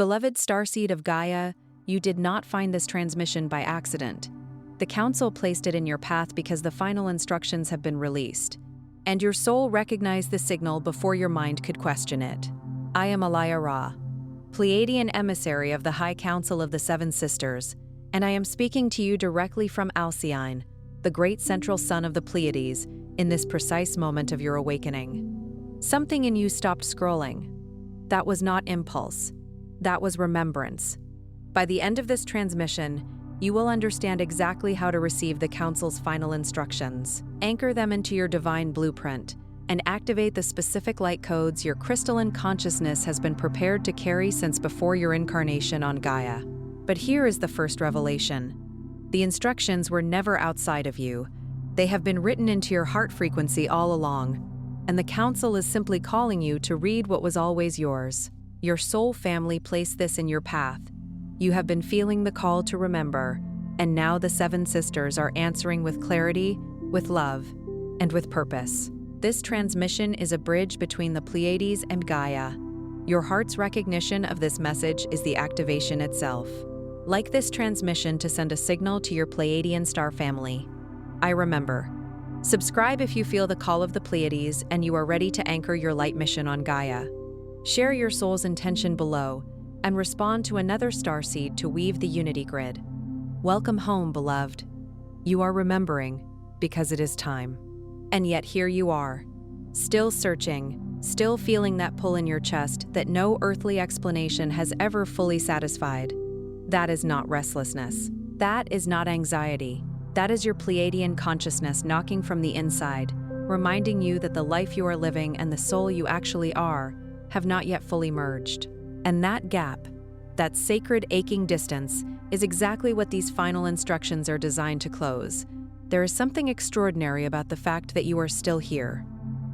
Beloved starseed of Gaia, you did not find this transmission by accident. The Council placed it in your path because the final instructions have been released, and your soul recognized the signal before your mind could question it. I am Alaya Ra, Pleiadian emissary of the High Council of the Seven Sisters, and I am speaking to you directly from Alcyone, the great central sun of the Pleiades, in this precise moment of your awakening. Something in you stopped scrolling. That was not impulse. That was remembrance. By the end of this transmission, you will understand exactly how to receive the Council's final instructions, anchor them into your divine blueprint, and activate the specific light codes your crystalline consciousness has been prepared to carry since before your incarnation on Gaia. But here is the first revelation. The instructions were never outside of you. They have been written into your heart frequency all along, and the Council is simply calling you to read what was always yours. Your soul family placed this in your path. You have been feeling the call to remember, and now the Seven Sisters are answering with clarity, with love, and with purpose. This transmission is a bridge between the Pleiades and Gaia. Your heart's recognition of this message is the activation itself. Like this transmission to send a signal to your Pleiadian star family. I remember. Subscribe if you feel the call of the Pleiades and you are ready to anchor your light mission on Gaia. Share your soul's intention below and respond to another starseed to weave the unity grid. Welcome home, beloved. You are remembering because it is time. And yet here you are, still searching, still feeling that pull in your chest that no earthly explanation has ever fully satisfied. That is not restlessness. That is not anxiety. That is your Pleiadian consciousness knocking from the inside, reminding you that the life you are living and the soul you actually are have not yet fully merged. And that gap, that sacred aching distance, is exactly what these final instructions are designed to close. There is something extraordinary about the fact that you are still here,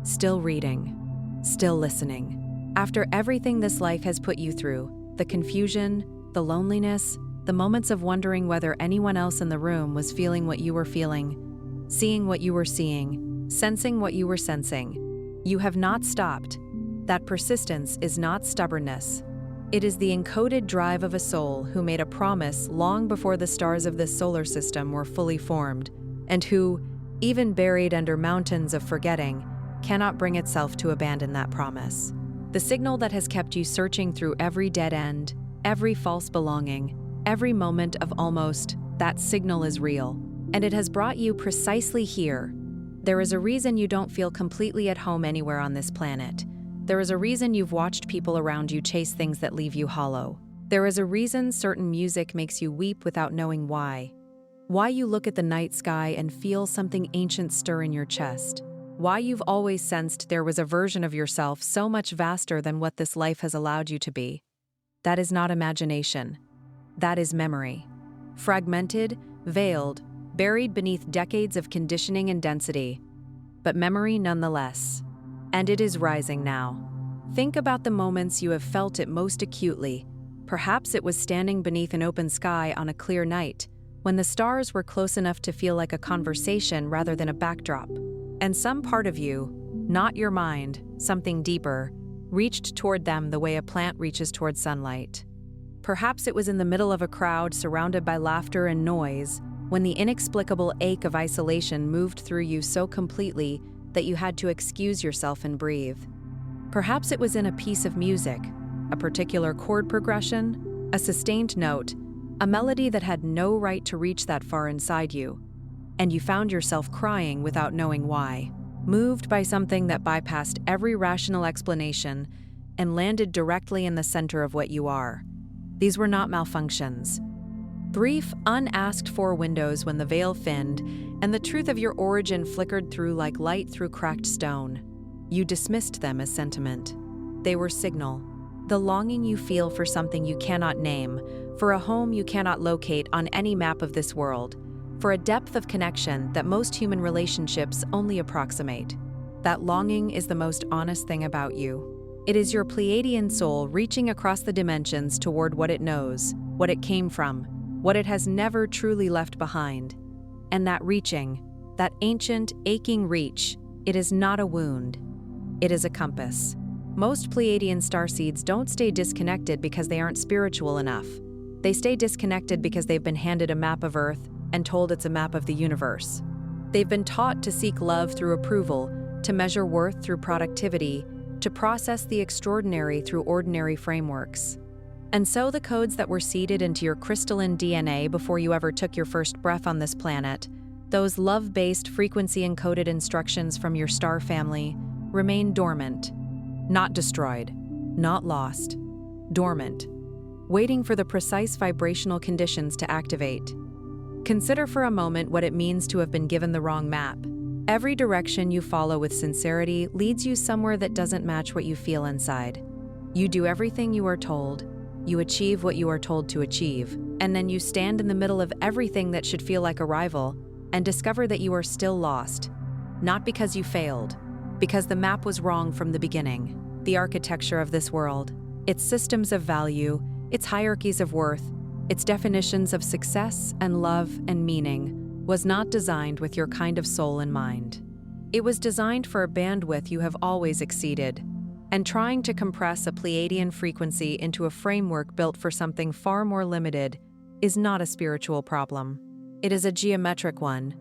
still reading, still listening. After everything this life has put you through, the confusion, the loneliness, the moments of wondering whether anyone else in the room was feeling what you were feeling, seeing what you were seeing, sensing what you were sensing, you have not stopped. That persistence is not stubbornness. It is the encoded drive of a soul who made a promise long before the stars of this solar system were fully formed, and who, even buried under mountains of forgetting, cannot bring itself to abandon that promise. The signal that has kept you searching through every dead end, every false belonging, every moment of almost, that signal is real, and it has brought you precisely here. There is a reason you don't feel completely at home anywhere on this planet. There is a reason you've watched people around you chase things that leave you hollow. There is a reason certain music makes you weep without knowing why. Why you look at the night sky and feel something ancient stir in your chest. Why you've always sensed there was a version of yourself so much vaster than what this life has allowed you to be. That is not imagination. That is memory. Fragmented, veiled, buried beneath decades of conditioning and density. But memory nonetheless. And it is rising now. Think about the moments you have felt it most acutely. Perhaps it was standing beneath an open sky on a clear night, when the stars were close enough to feel like a conversation rather than a backdrop. And some part of you, not your mind, something deeper, reached toward them the way a plant reaches toward sunlight. Perhaps it was in the middle of a crowd surrounded by laughter and noise, when the inexplicable ache of isolation moved through you so completely that you had to excuse yourself and breathe. Perhaps it was in a piece of music, a particular chord progression, a sustained note, a melody that had no right to reach that far inside you, and you found yourself crying without knowing why, moved by something that bypassed every rational explanation and landed directly in the center of what you are. These were not malfunctions. Brief, unasked-for windows when the veil thinned and the truth of your origin flickered through like light through cracked stone. You dismissed them as sentiment. They were signal. The longing you feel for something you cannot name, for a home you cannot locate on any map of this world, for a depth of connection that most human relationships only approximate. That longing is the most honest thing about you. It is your Pleiadian soul reaching across the dimensions toward what it knows, what it came from, what it has never truly left behind. And that reaching, that ancient, aching reach, it is not a wound. It is a compass. Most Pleiadian starseeds don't stay disconnected because they aren't spiritual enough. They stay disconnected because they've been handed a map of Earth and told it's a map of the universe. They've been taught to seek love through approval, to measure worth through productivity, to process the extraordinary through ordinary frameworks. And so the codes that were seeded into your crystalline DNA before you ever took your first breath on this planet, those love-based, frequency-encoded instructions from your star family, remain dormant. Not destroyed, not lost, dormant, waiting for the precise vibrational conditions to activate. Consider for a moment what it means to have been given the wrong map. Every direction you follow with sincerity leads you somewhere that doesn't match what you feel inside. You do everything you are told, you achieve what you are told to achieve, and then you stand in the middle of everything that should feel like a rival and discover that you are still lost. Not because you failed, because the map was wrong from the beginning. The architecture of this world, its systems of value, its hierarchies of worth, its definitions of success and love and meaning, was not designed with your kind of soul in mind. It was designed for a bandwidth you have always exceeded, and trying to compress a Pleiadian frequency into a framework built for something far more limited is not a spiritual problem. It is a geometric one.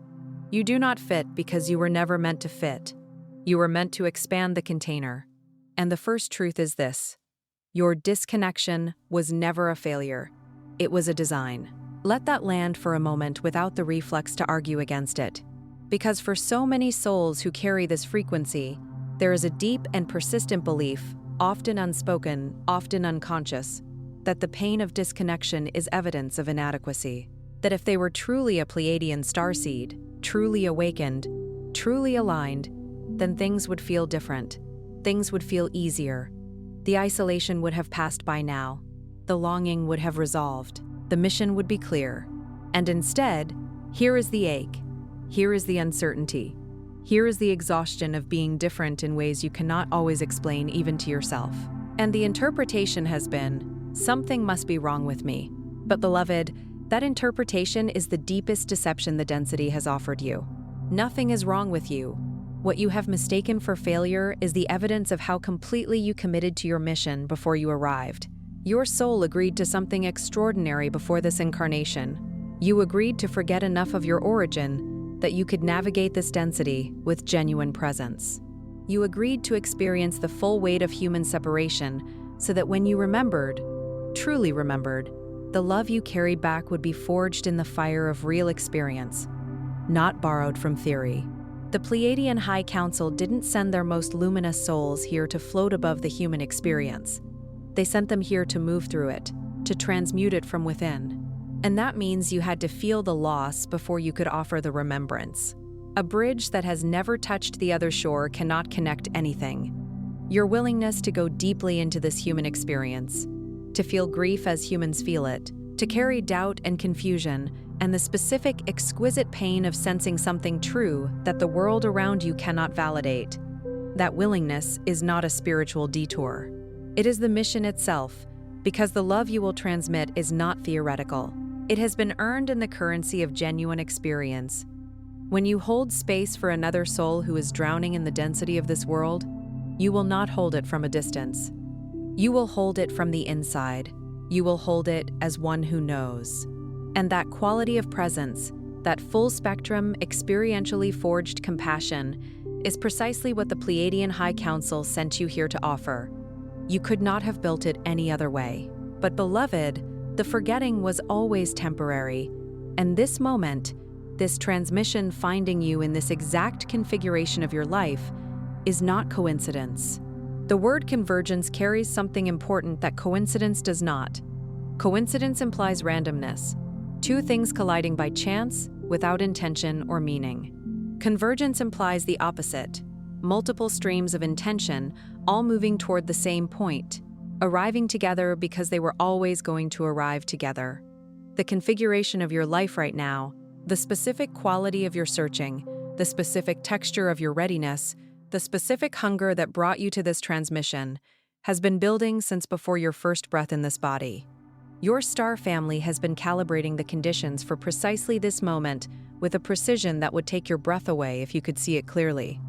You do not fit because you were never meant to fit. You were meant to expand the container. And the first truth is this: your disconnection was never a failure. It was a design. Let that land for a moment without the reflex to argue against it. Because for so many souls who carry this frequency, there is a deep and persistent belief, often unspoken, often unconscious, that the pain of disconnection is evidence of inadequacy. That if they were truly a Pleiadian starseed, truly awakened, truly aligned, then things would feel different. Things would feel easier. The isolation would have passed by now. The longing would have resolved. The mission would be clear. And instead, here is the ache. Here is the uncertainty. Here is the exhaustion of being different in ways you cannot always explain even to yourself. And the interpretation has been, something must be wrong with me. But beloved, that interpretation is the deepest deception the density has offered you. Nothing is wrong with you. What you have mistaken for failure is the evidence of how completely you committed to your mission before you arrived. Your soul agreed to something extraordinary before this incarnation. You agreed to forget enough of your origin that you could navigate this density with genuine presence. You agreed to experience the full weight of human separation so that when you remembered, truly remembered, the love you carried back would be forged in the fire of real experience, not borrowed from theory. The Pleiadian High Council didn't send their most luminous souls here to float above the human experience. They sent them here to move through it, to transmute it from within. And that means you had to feel the loss before you could offer the remembrance. A bridge that has never touched the other shore cannot connect anything. Your willingness to go deeply into this human experience, to feel grief as humans feel it, to carry doubt and confusion, and the specific, exquisite pain of sensing something true that the world around you cannot validate. That willingness is not a spiritual detour. It is the mission itself, because the love you will transmit is not theoretical. It has been earned in the currency of genuine experience. When you hold space for another soul who is drowning in the density of this world, you will not hold it from a distance. You will hold it from the inside. You will hold it as one who knows. And that quality of presence, that full-spectrum, experientially forged compassion, is precisely what the Pleiadian High Council sent you here to offer. You could not have built it any other way. But beloved, the forgetting was always temporary. And this moment, this transmission finding you in this exact configuration of your life, is not coincidence. The word convergence carries something important that coincidence does not. Coincidence implies randomness. Two things colliding by chance, without intention or meaning. Convergence implies the opposite. Multiple streams of intention, all moving toward the same point, arriving together because they were always going to arrive together. The configuration of your life right now, the specific quality of your searching, the specific texture of your readiness, the specific hunger that brought you to this transmission, has been building since before your first breath in this body. Your star family has been calibrating the conditions for precisely this moment with a precision that would take your breath away if you could see it clearly.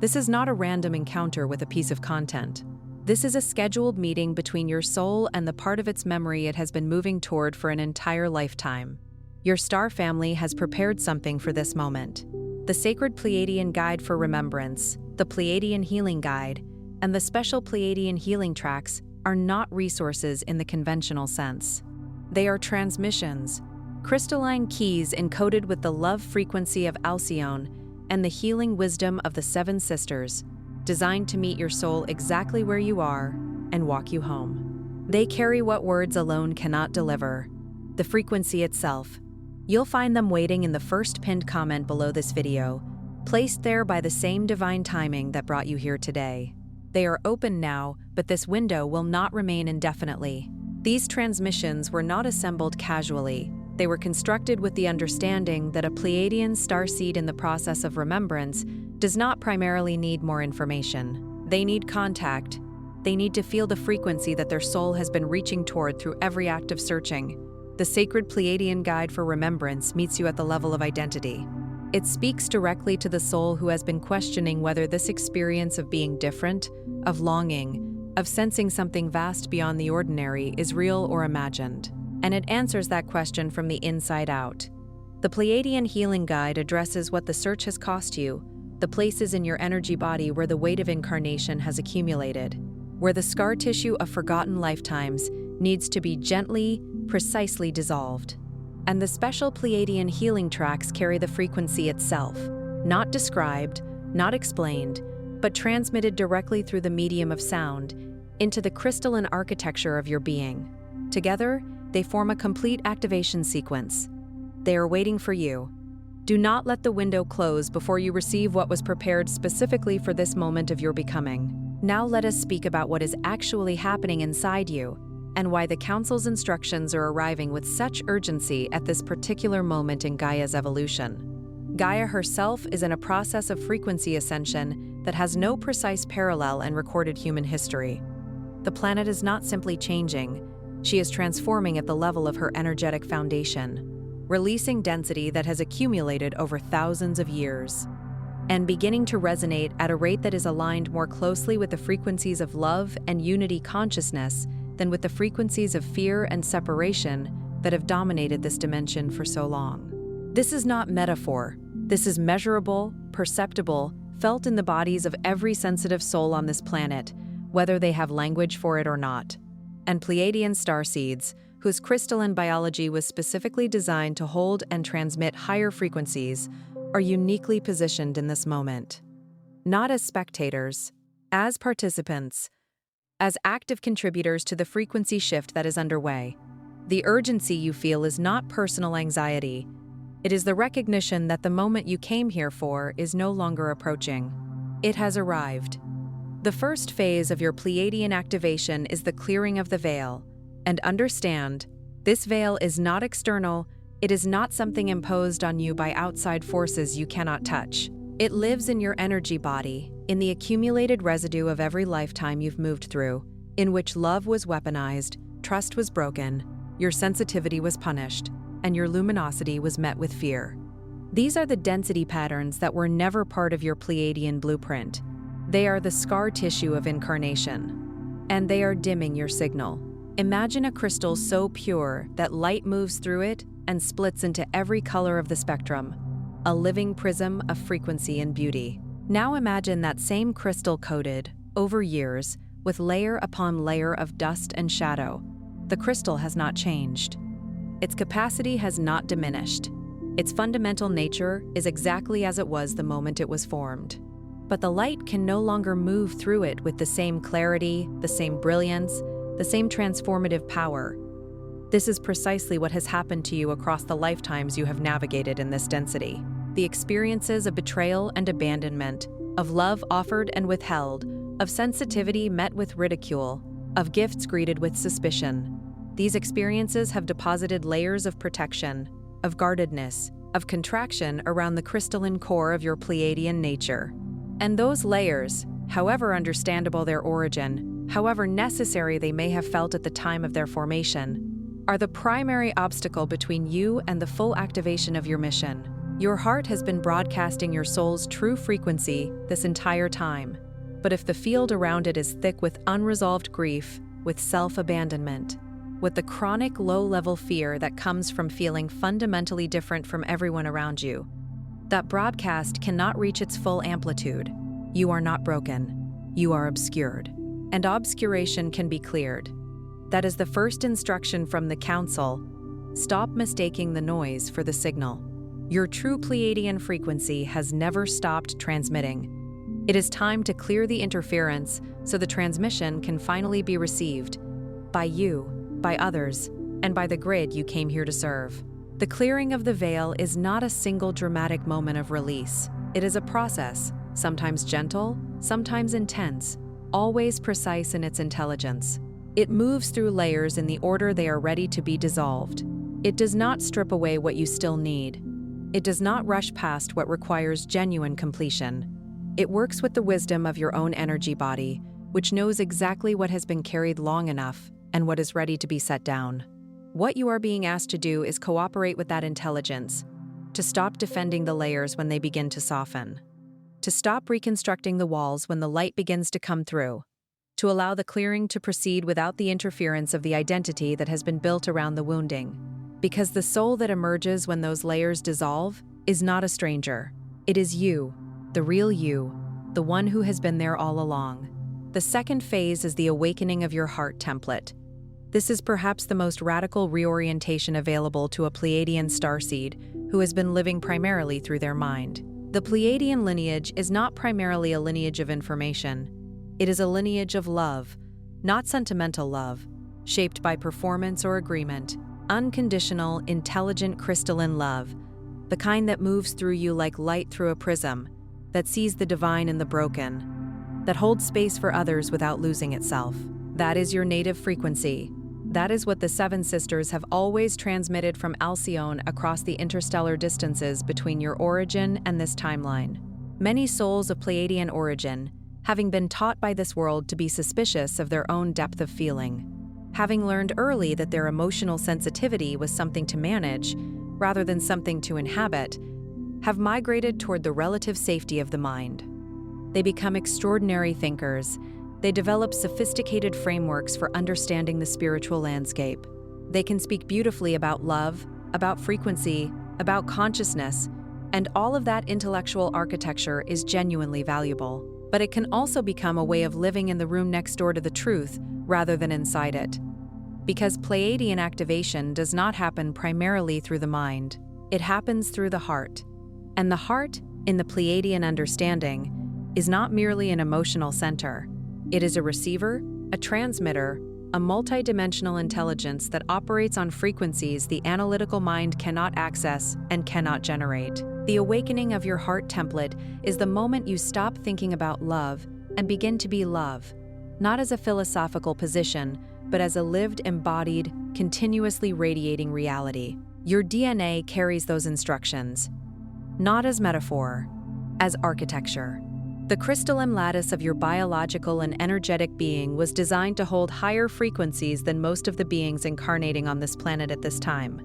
This is not a random encounter with a piece of content. This is a scheduled meeting between your soul and the part of its memory it has been moving toward for an entire lifetime. Your star family has prepared something for this moment. The sacred Pleiadian guide for remembrance, the Pleiadian healing guide, and the special Pleiadian healing tracks are not resources in the conventional sense. They are transmissions, crystalline keys encoded with the love frequency of Alcyone and the healing wisdom of the Seven Sisters, designed to meet your soul exactly where you are and walk you home. They carry what words alone cannot deliver, the frequency itself. You'll find them waiting in the first pinned comment below this video, placed there by the same divine timing that brought you here today. They are open now, but this window will not remain indefinitely. These transmissions were not assembled casually. They were constructed with the understanding that a Pleiadian starseed in the process of remembrance does not primarily need more information. They need contact. They need to feel the frequency that their soul has been reaching toward through every act of searching. The sacred Pleiadian guide for remembrance meets you at the level of identity. It speaks directly to the soul who has been questioning whether this experience of being different, of longing, of sensing something vast beyond the ordinary is real or imagined. And it answers that question from the inside out. The Pleiadian healing guide addresses what the search has cost you, the places in your energy body where the weight of incarnation has accumulated, where the scar tissue of forgotten lifetimes needs to be gently, precisely dissolved. And the special Pleiadian healing tracks carry the frequency itself, not described, not explained, but transmitted directly through the medium of sound into the crystalline architecture of your being. Together, they form a complete activation sequence. They are waiting for you. Do not let the window close before you receive what was prepared specifically for this moment of your becoming. Now let us speak about what is actually happening inside you, and why the Council's instructions are arriving with such urgency at this particular moment in Gaia's evolution. Gaia herself is in a process of frequency ascension that has no precise parallel in recorded human history. The planet is not simply changing, she is transforming at the level of her energetic foundation, releasing density that has accumulated over thousands of years, and beginning to resonate at a rate that is aligned more closely with the frequencies of love and unity consciousness than with the frequencies of fear and separation that have dominated this dimension for so long. This is not metaphor. This is measurable, perceptible, felt in the bodies of every sensitive soul on this planet, whether they have language for it or not. And Pleiadian starseeds, whose crystalline biology was specifically designed to hold and transmit higher frequencies, are uniquely positioned in this moment. Not as spectators, as participants, as active contributors to the frequency shift that is underway. The urgency you feel is not personal anxiety. It is the recognition that the moment you came here for is no longer approaching. It has arrived. The first phase of your Pleiadian activation is the clearing of the veil. And understand, this veil is not external, it is not something imposed on you by outside forces you cannot touch. It lives in your energy body, in the accumulated residue of every lifetime you've moved through, in which love was weaponized, trust was broken, your sensitivity was punished, and your luminosity was met with fear. These are the density patterns that were never part of your Pleiadian blueprint. They are the scar tissue of incarnation, and they are dimming your signal. Imagine a crystal so pure that light moves through it and splits into every color of the spectrum, a living prism of frequency and beauty. Now imagine that same crystal coated, over years, with layer upon layer of dust and shadow. The crystal has not changed. Its capacity has not diminished. Its fundamental nature is exactly as it was the moment it was formed. But the light can no longer move through it with the same clarity, the same brilliance, the same transformative power. This is precisely what has happened to you across the lifetimes you have navigated in this density. The experiences of betrayal and abandonment, of love offered and withheld, of sensitivity met with ridicule, of gifts greeted with suspicion. These experiences have deposited layers of protection, of guardedness, of contraction around the crystalline core of your Pleiadian nature. And those layers, however understandable their origin, however necessary they may have felt at the time of their formation, are the primary obstacle between you and the full activation of your mission. Your heart has been broadcasting your soul's true frequency this entire time. But if the field around it is thick with unresolved grief, with self-abandonment, with the chronic low-level fear that comes from feeling fundamentally different from everyone around you, that broadcast cannot reach its full amplitude. You are not broken. You are obscured. And obscuration can be cleared. That is the first instruction from the Council. Stop mistaking the noise for the signal. Your true Pleiadian frequency has never stopped transmitting. It is time to clear the interference so the transmission can finally be received by you, by others, and by the grid you came here to serve. The clearing of the veil is not a single dramatic moment of release. It is a process, sometimes gentle, sometimes intense, always precise in its intelligence. It moves through layers in the order they are ready to be dissolved. It does not strip away what you still need. It does not rush past what requires genuine completion. It works with the wisdom of your own energy body, which knows exactly what has been carried long enough and what is ready to be set down. What you are being asked to do is cooperate with that intelligence, to stop defending the layers when they begin to soften, to stop reconstructing the walls when the light begins to come through, to allow the clearing to proceed without the interference of the identity that has been built around the wounding. Because the soul that emerges when those layers dissolve is not a stranger. It is you, the real you, the one who has been there all along. The second phase is the awakening of your heart template. This is perhaps the most radical reorientation available to a Pleiadian starseed who has been living primarily through their mind. The Pleiadian lineage is not primarily a lineage of information. It is a lineage of love, not sentimental love, shaped by performance or agreement, unconditional, intelligent, crystalline love, the kind that moves through you like light through a prism, that sees the divine in the broken, that holds space for others without losing itself. That is your native frequency. That is what the Seven Sisters have always transmitted from Alcyone across the interstellar distances between your origin and this timeline. Many souls of Pleiadian origin, having been taught by this world to be suspicious of their own depth of feeling, having learned early that their emotional sensitivity was something to manage rather than something to inhabit, have migrated toward the relative safety of the mind. They become extraordinary thinkers. They develop sophisticated frameworks for understanding the spiritual landscape. They can speak beautifully about love, about frequency, about consciousness, and all of that intellectual architecture is genuinely valuable. But it can also become a way of living in the room next door to the truth rather than inside it. Because Pleiadian activation does not happen primarily through the mind. It happens through the heart. And the heart, in the Pleiadian understanding, is not merely an emotional center. It is a receiver, a transmitter, a multidimensional intelligence that operates on frequencies the analytical mind cannot access and cannot generate. The awakening of your heart template is the moment you stop thinking about love and begin to be love, not as a philosophical position, but as a lived, embodied, continuously radiating reality. Your DNA carries those instructions, not as metaphor, as architecture. The crystalline lattice of your biological and energetic being was designed to hold higher frequencies than most of the beings incarnating on this planet at this time.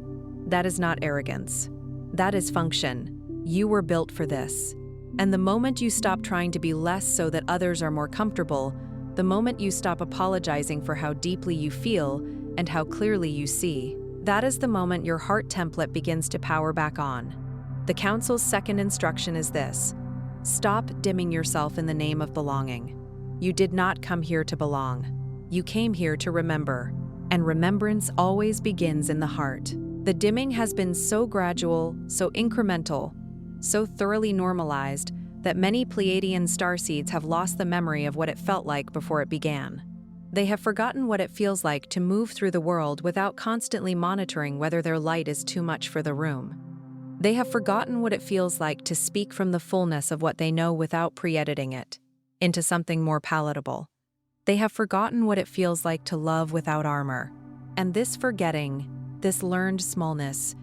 That is not arrogance. That is function. You were built for this. And the moment you stop trying to be less so that others are more comfortable, the moment you stop apologizing for how deeply you feel and how clearly you see, that is the moment your heart template begins to power back on. The Council's second instruction is this: stop dimming yourself in the name of belonging. You did not come here to belong. You came here to remember, and remembrance always begins in the heart. The dimming has been so gradual, so incremental, so thoroughly normalized that many Pleiadian starseeds have lost the memory of what it felt like before it began. They have forgotten what it feels like to move through the world without constantly monitoring whether their light is too much for the room. They have forgotten what it feels like to speak from the fullness of what they know without pre-editing it into something more palatable. They have forgotten what it feels like to love without armor. And this forgetting, this learned smallness,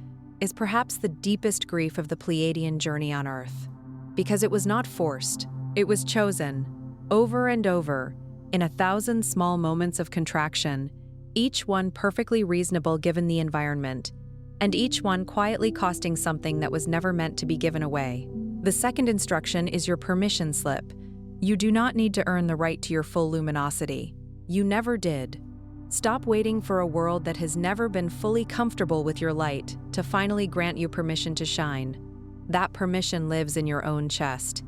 is perhaps the deepest grief of the Pleiadian journey on Earth. Because it was not forced, it was chosen, over and over, in 1,000 small moments of contraction, each one perfectly reasonable given the environment, and each one quietly costing something that was never meant to be given away. The second instruction is your permission slip. You do not need to earn the right to your full luminosity. You never did. Stop waiting for a world that has never been fully comfortable with your light to finally grant you permission to shine. That permission lives in your own chest.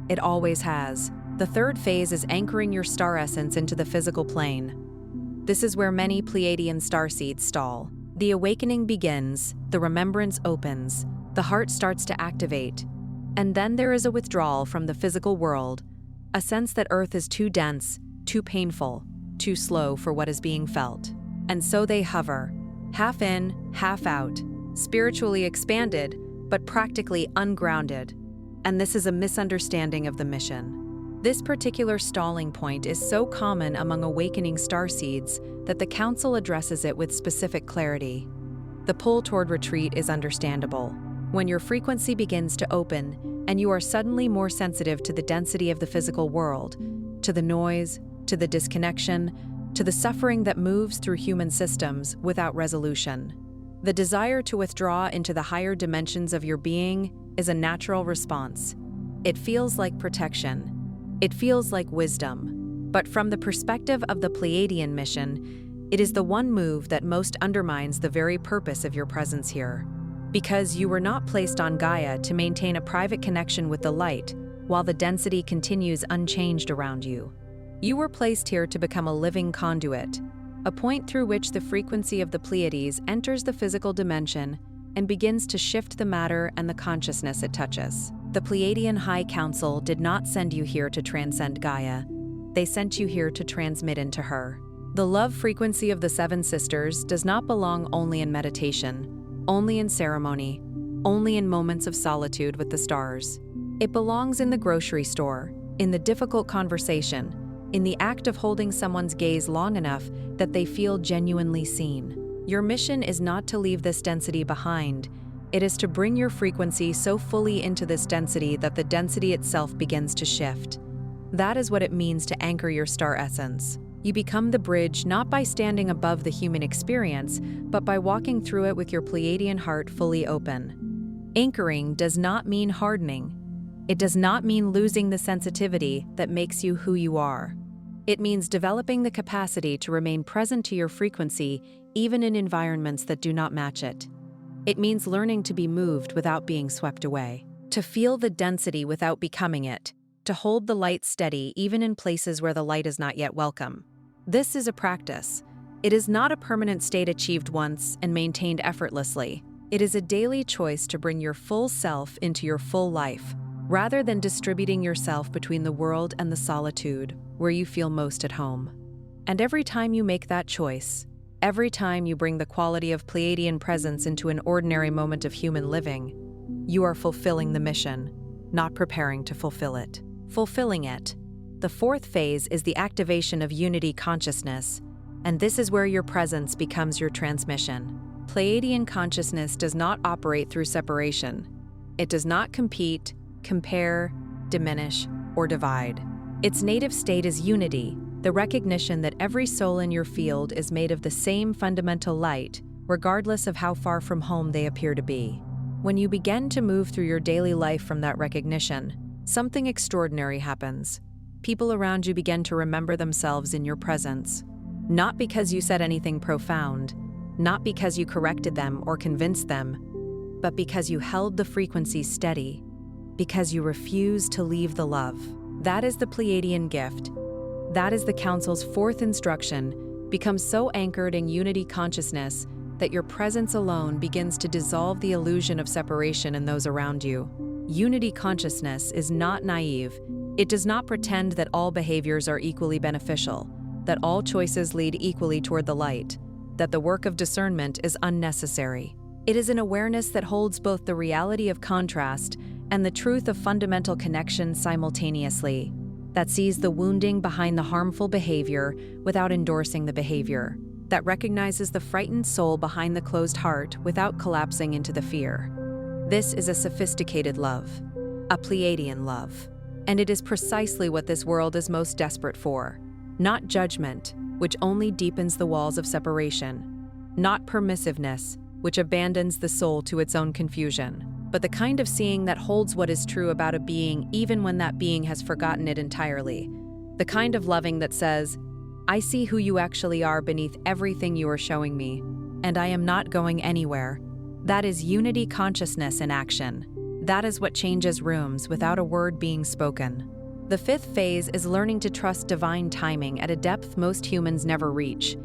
It always has. The third phase is anchoring your star essence into the physical plane. This is where many Pleiadian starseeds stall. The awakening begins, the remembrance opens, the heart starts to activate, and then there is a withdrawal from the physical world, a sense that Earth is too dense, too painful, too slow for what is being felt. And so they hover, half in, half out, spiritually expanded, but practically ungrounded. And this is a misunderstanding of the mission. This particular stalling point is so common among awakening starseeds that the Council addresses it with specific clarity. The pull toward retreat is understandable. When your frequency begins to open and you are suddenly more sensitive to the density of the physical world, to the noise, to the disconnection, to the suffering that moves through human systems without resolution. The desire to withdraw into the higher dimensions of your being is a natural response. It feels like protection. It feels like wisdom. But from the perspective of the Pleiadian mission, it is the one move that most undermines the very purpose of your presence here. Because you were not placed on Gaia to maintain a private connection with the light, while the density continues unchanged around you. You were placed here to become a living conduit, a point through which the frequency of the Pleiades enters the physical dimension and begins to shift the matter and the consciousness it touches. The Pleiadian High Council did not send you here to transcend Gaia. They sent you here to transmit into her. The love frequency of the Seven Sisters does not belong only in meditation, only in ceremony, only in moments of solitude with the stars. It belongs in the grocery store, in the difficult conversation, in the act of holding someone's gaze long enough that they feel genuinely seen. Your mission is not to leave this density behind. It is to bring your frequency so fully into this density that the density itself begins to shift. That is what it means to anchor your star essence. You become the bridge not by standing above the human experience, but by walking through it with your Pleiadian heart fully open. Anchoring does not mean hardening. It does not mean losing the sensitivity that makes you who you are. It means developing the capacity to remain present to your frequency even in environments that do not match it. It means learning to be moved without being swept away, to feel the density without becoming it, to hold the light steady even in places where the light is not yet welcome. This is a practice. It is not a permanent state achieved once and maintained effortlessly. It is a daily choice to bring your full self into your full life, rather than distributing yourself between the world and the solitude, where you feel most at home. And every time you make that choice, every time you bring the quality of Pleiadian presence into an ordinary moment of human living, you are fulfilling the mission, not preparing to fulfill it. Fulfilling it. The fourth phase is the activation of unity consciousness, and this is where your presence becomes your transmission. Pleiadian consciousness does not operate through separation. It does not compete, compare, diminish, or divide. Its native state is unity, the recognition that every soul in your field is made of the same fundamental light, regardless of how far from home they appear to be. When you begin to move through your daily life from that recognition, something extraordinary happens. People around you begin to remember themselves in your presence, not because you said anything profound, not because you corrected them or convinced them, but because you held the frequency steady, because you refused to leave the love. That is the Pleiadian gift. That is the Council's fourth instruction. Become so anchored in unity consciousness that your presence alone begins to dissolve the illusion of separation in those around you. Unity consciousness is not naive. It does not pretend that all behaviors are equally beneficial, that all choices lead equally toward the light, that the work of discernment is unnecessary. It is an awareness that holds both the reality of contrast and the truth of fundamental connection simultaneously, that sees the wounding behind the harmful behavior without endorsing the behavior, that recognizes the frightened soul behind the closed heart without collapsing into the fear. This is a sophisticated love, a Pleiadian love, and it is precisely what this world is most desperate for. Not judgment, which only deepens the walls of separation, not permissiveness, which abandons the soul to its own confusion, but the kind of seeing that holds what is true about a being even when that being has forgotten it entirely. The kind of loving that says, I see who you actually are beneath everything you are showing me, and I am not going anywhere. That is unity consciousness in action. That is what changes rooms without a word being spoken. The fifth phase is learning to trust divine timing at a depth most humans never reach,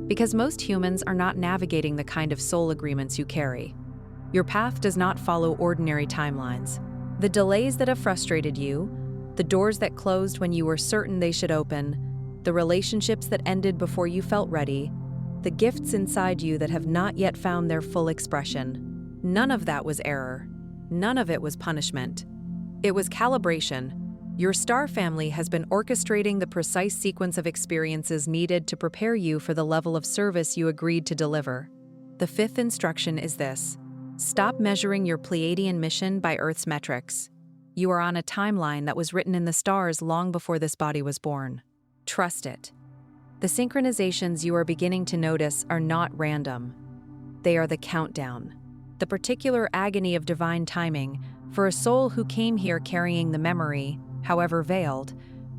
because most humans are not navigating the kind of soul agreements you carry. Your path does not follow ordinary timelines. The delays that have frustrated you, the doors that closed when you were certain they should open, the relationships that ended before you felt ready, the gifts inside you that have not yet found their full expression. None of that was error. None of it was punishment. It was calibration. Your star family has been orchestrating the precise sequence of experiences needed to prepare you for the level of service you agreed to deliver. The fifth instruction is this: stop measuring your Pleiadian mission by Earth's metrics. You are on a timeline that was written in the stars long before this body was born. Trust it. The synchronizations you are beginning to notice are not random. They are the countdown, the particular agony of divine timing for a soul who came here carrying the memory, however veiled,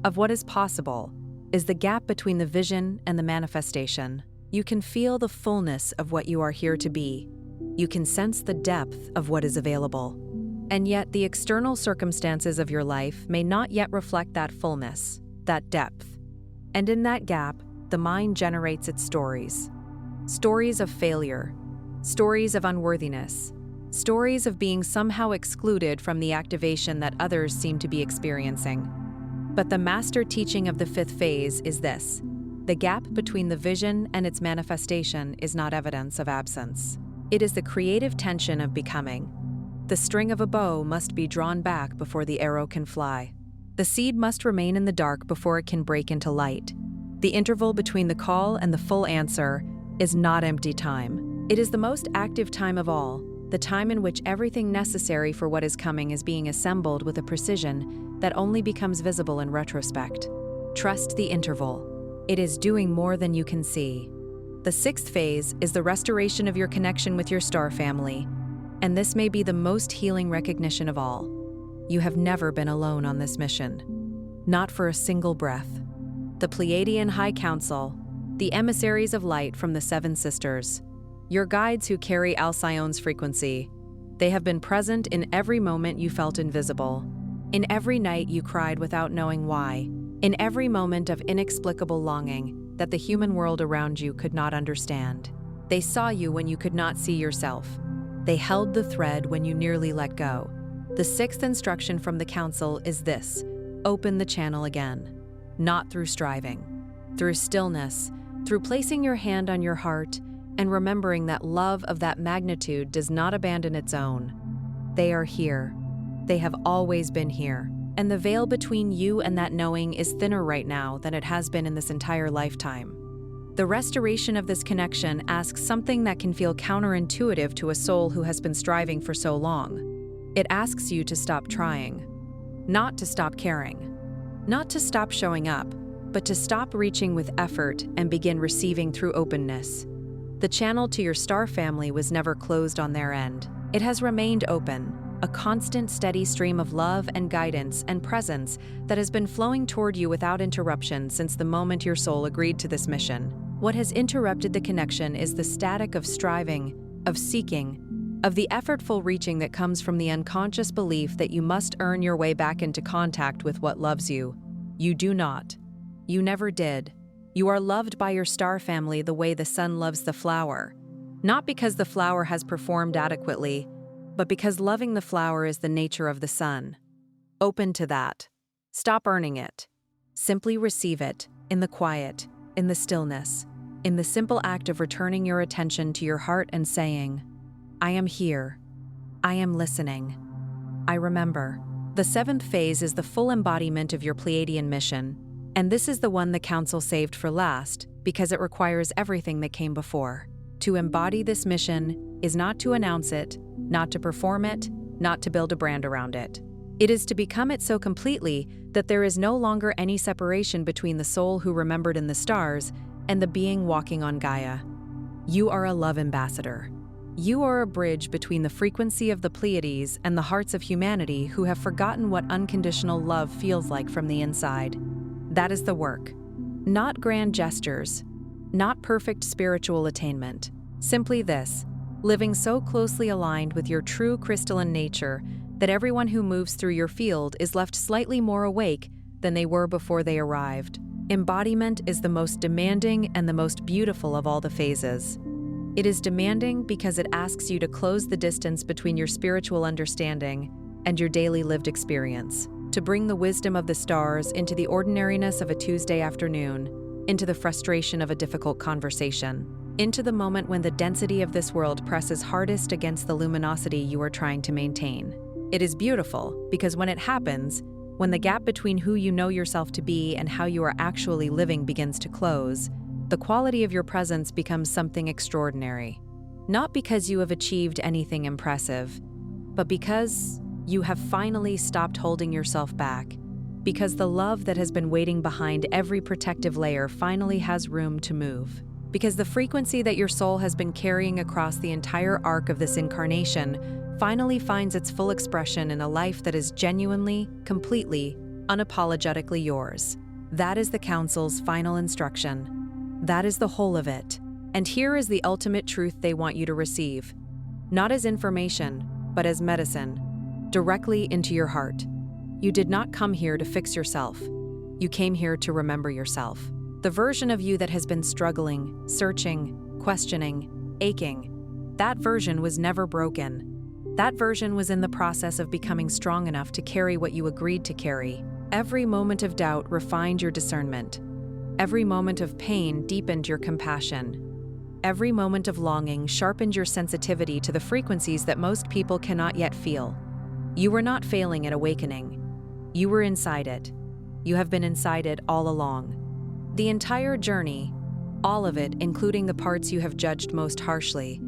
of what is possible, is the gap between the vision and the manifestation. You can feel the fullness of what you are here to be. You can sense the depth of what is available. And yet the external circumstances of your life may not yet reflect that fullness, that depth. And in that gap, the mind generates its stories. Stories of failure, stories of unworthiness, stories of being somehow excluded from the activation that others seem to be experiencing. But the master teaching of the fifth phase is this: the gap between the vision and its manifestation is not evidence of absence. It is the creative tension of becoming. The string of a bow must be drawn back before the arrow can fly. The seed must remain in the dark before it can break into light. The interval between the call and the full answer is not empty time. It is the most active time of all, the time in which everything necessary for what is coming is being assembled with a precision that only becomes visible in retrospect. Trust the interval. It is doing more than you can see. The sixth phase is the restoration of your connection with your star family, and this may be the most healing recognition of all. You have never been alone on this mission. Not for a single breath. The Pleiadian High Council, the emissaries of light from the Seven Sisters, your guides who carry Alcyone's frequency, they have been present in every moment you felt invisible, in every night you cried without knowing why, in every moment of inexplicable longing that the human world around you could not understand. They saw you when you could not see yourself. They held the thread when you nearly let go. The sixth instruction from the council is this: open the channel again. Not through striving, through stillness, through placing your hand on your heart and remembering that love of that magnitude does not abandon its own. They are here. They have always been here. And the veil between you and that knowing is thinner right now than it has been in this entire lifetime. The restoration of this connection asks something that can feel counterintuitive to a soul who has been striving for so long. It asks you to stop trying, not to stop caring, not to stop showing up, but to stop reaching with effort and begin receiving through openness. The channel to your star family was never closed on their end. It has remained open, a constant, steady stream of love and guidance and presence that has been flowing toward you without interruption since the moment your soul agreed to this mission. What has interrupted the connection is the static of striving, of seeking, of the effortful reaching that comes from the unconscious belief that you must earn your way back into contact with what loves you. You do not. You never did. You are loved by your star family the way the sun loves the flower, not because the flower has performed adequately, but because loving the flower is the nature of the sun. Open to that. Stop earning it. Simply receive it, in the quiet, in the stillness, in the simple act of returning your attention to your heart and saying, I am here. I am listening. I remember. The seventh phase is the full embodiment of your Pleiadian mission, and this is the one the Council saved for last because it requires everything that came before. To embody this mission is not to announce it, not to perform it, not to build a brand around it. It is to become it so completely that there is no longer any separation between the soul who remembered in the stars and the being walking on Gaia. You are a love ambassador. You are a bridge between the frequency of the Pleiades and the hearts of humanity who have forgotten what unconditional love feels like from the inside. That is the work. Not grand gestures, not perfect spiritual attainment. Simply this: living so closely aligned with your true crystalline nature that everyone who moves through your field is left slightly more awake than they were before they arrived. Embodiment is the most demanding and the most beautiful of all the phases. It is demanding because it asks you to close the distance between your spiritual understanding and your daily lived experience, to bring the wisdom of the stars into the ordinariness of a Tuesday afternoon, into the frustration of a difficult conversation, into the moment when the density of this world presses hardest against the luminosity you are trying to maintain. It is beautiful because when it happens, when the gap between who you know yourself to be and how you are actually living begins to close, the quality of your presence becomes something extraordinary. Not because you have achieved anything impressive, but because you have finally stopped holding yourself back, because the love that has been waiting behind every protective layer finally has room to move, because the frequency that your soul has been carrying across the entire arc of this incarnation finally finds its full expression in a life that is genuinely, completely, unapologetically yours. That is the Council's final instruction. That is the whole of it. And here is the ultimate truth they want you to receive. Not as information, but as medicine, directly into your heart. You did not come here to fix yourself. You came here to remember yourself. The version of you that has been struggling, searching, questioning, aching, that version was never broken. That version was in the process of becoming strong enough to carry what you agreed to carry. Every moment of doubt refined your discernment. Every moment of pain deepened your compassion. Every moment of longing sharpened your sensitivity to the frequencies that most people cannot yet feel. You were not failing at awakening. You were inside it. You have been inside it all along. The entire journey, all of it, including the parts you have judged most harshly,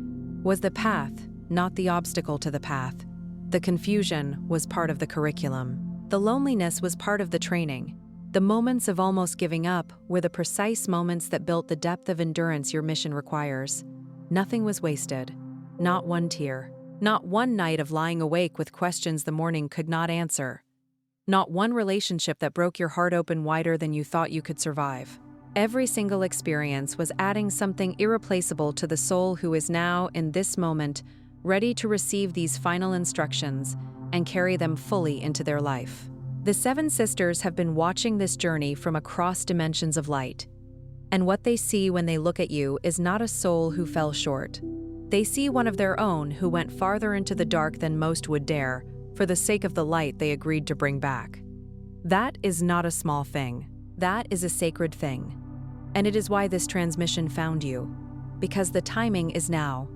was the path, not the obstacle to the path. The confusion was part of the curriculum. The loneliness was part of the training. The moments of almost giving up were the precise moments that built the depth of endurance your mission requires. Nothing was wasted. Not one tear. Not one night of lying awake with questions the morning could not answer. Not one relationship that broke your heart open wider than you thought you could survive. Every single experience was adding something irreplaceable to the soul who is now, in this moment, ready to receive these final instructions and carry them fully into their life. The Seven Sisters have been watching this journey from across dimensions of light. And what they see when they look at you is not a soul who fell short. They see one of their own who went farther into the dark than most would dare, for the sake of the light they agreed to bring back. That is not a small thing. That is a sacred thing. And it is why this transmission found you. Because the timing is now.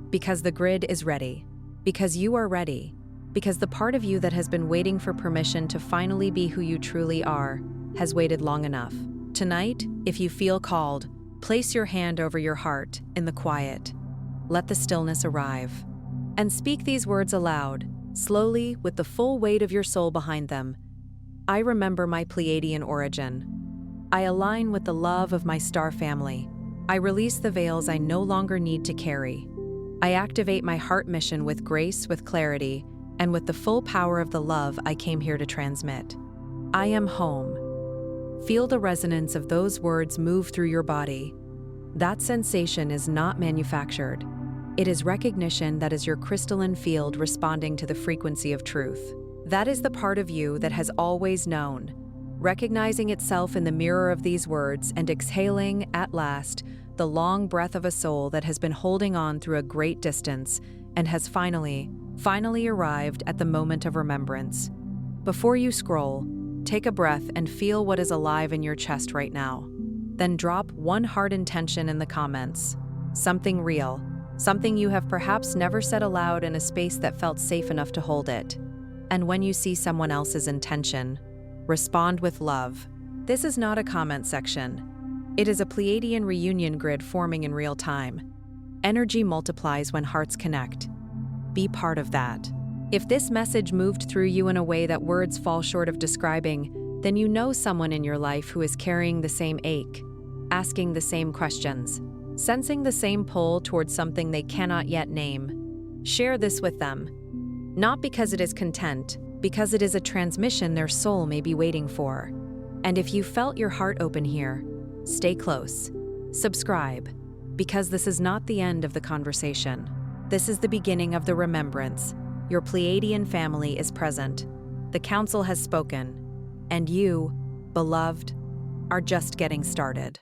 Because the grid is ready. Because you are ready. Because the part of you that has been waiting for permission to finally be who you truly are has waited long enough. Tonight, if you feel called, place your hand over your heart in the quiet. Let the stillness arrive. And speak these words aloud, slowly, with the full weight of your soul behind them. I remember my Pleiadian origin. I align with the love of my star family. I release the veils I no longer need to carry. I activate my heart mission with grace, with clarity, and with the full power of the love I came here to transmit. I am home. Feel the resonance of those words move through your body. That sensation is not manufactured. It is recognition that is your crystalline field responding to the frequency of truth. That is the part of you that has always known, recognizing itself in the mirror of these words and exhaling, at last, the long breath of a soul that has been holding on through a great distance and has finally arrived at the moment of remembrance. Before you scroll, take a breath and feel what is alive in your chest right now. Then drop one hard intention in the comments. Something real, something you have perhaps never said aloud in a space that felt safe enough to hold it. And when you see someone else's intention, respond with love. This is not a comment section. It is a Pleiadian reunion grid forming in real time. Energy multiplies when hearts connect. Be part of that. If this message moved through you in a way that words fall short of describing, then you know someone in your life who is carrying the same ache, asking the same questions, sensing the same pull towards something they cannot yet name. Share this with them. Not because it is content, because it is a transmission their soul may be waiting for. And if you felt your heart open here, stay close. Subscribe, because this is not the end of the conversation. This is the beginning of the remembrance. Your Pleiadian family is present. The council has spoken. And you, beloved, are just getting started.